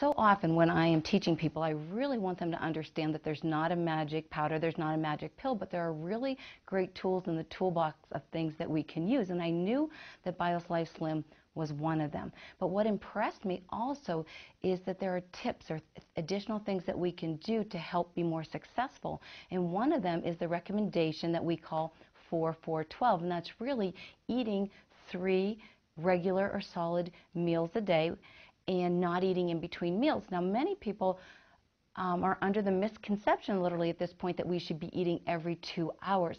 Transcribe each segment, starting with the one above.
So often when I am teaching people, I really want them to understand that there's not a magic powder, there's not a magic pill, but there are really great tools in the toolbox of things that we can use. And I knew that BioSlife Slim was one of them. But what impressed me also is that there are tips or additional things that we can do to help be more successful. And one of them is the recommendation that we call 4-4-12, and that's really eating 3 regular or solid meals a day and not eating in between meals. Now, many people are under the misconception literally at this point that we should be eating every 2 hours.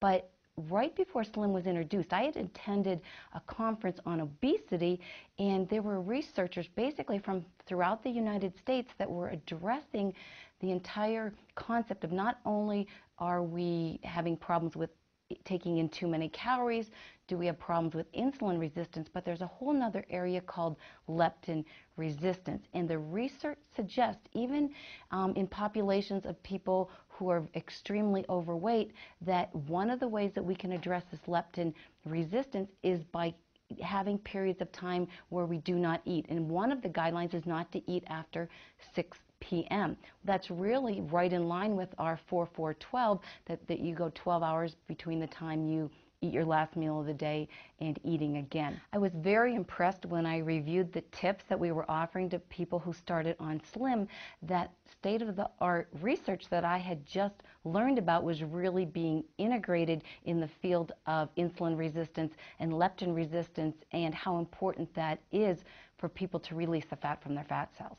But right before Slim was introduced, I had attended a conference on obesity, and there were researchers basically from throughout the United States that were addressing the entire concept of not only are we having problems with taking in too many calories, do we have problems with insulin resistance, but there's a whole nother area called leptin resistance. And the research suggests, even in populations of people who are extremely overweight, that one of the ways that we can address this leptin resistance is by having periods of time where we do not eat. And one of the guidelines is not to eat after 6 p.m. That's really right in line with our 4-4-12, that you go 12 hours between the time you eat your last meal of the day and eating again. I was very impressed when I reviewed the tips that we were offering to people who started on Slim, that state-of-the-art research that I had just learned about was really being integrated in the field of insulin resistance and leptin resistance, and how important that is for people to release the fat from their fat cells.